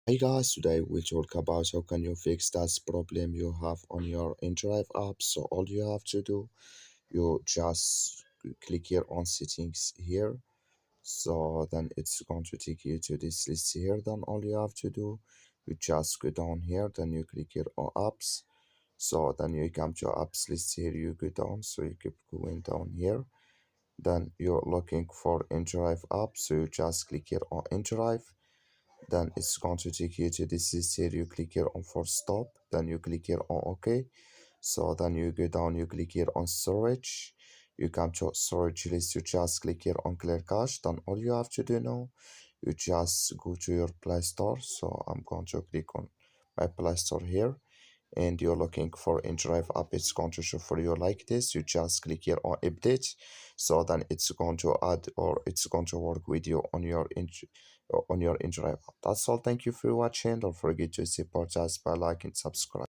Hey guys, today we talk about how can you fix that problem you have on your InDrive app. So all you have to do, you just click here on settings here. So then it's going to take you to this list here. Then all you have to do, you just go down here. Then you click here on apps. So then you come to apps list here. You go down. So you keep going down here. Then you're looking for InDrive app. So you just click here on InDrive. Then it's going to take you to this list here. You click here on for stop. Then you click here on OK. So then you go down, you click here on storage. You come to storage list. You just click here on clear cache. Then all you have to do now, you just go to your Play Store. So I'm going to click on my Play Store here, and you're looking for InDrive app. It's going to show for you like this. You just click here on update. So then it's going to add, or it's going to work with you on your InDrive app. That's all. Thank you for watching. Don't forget to support us by liking, subscribe.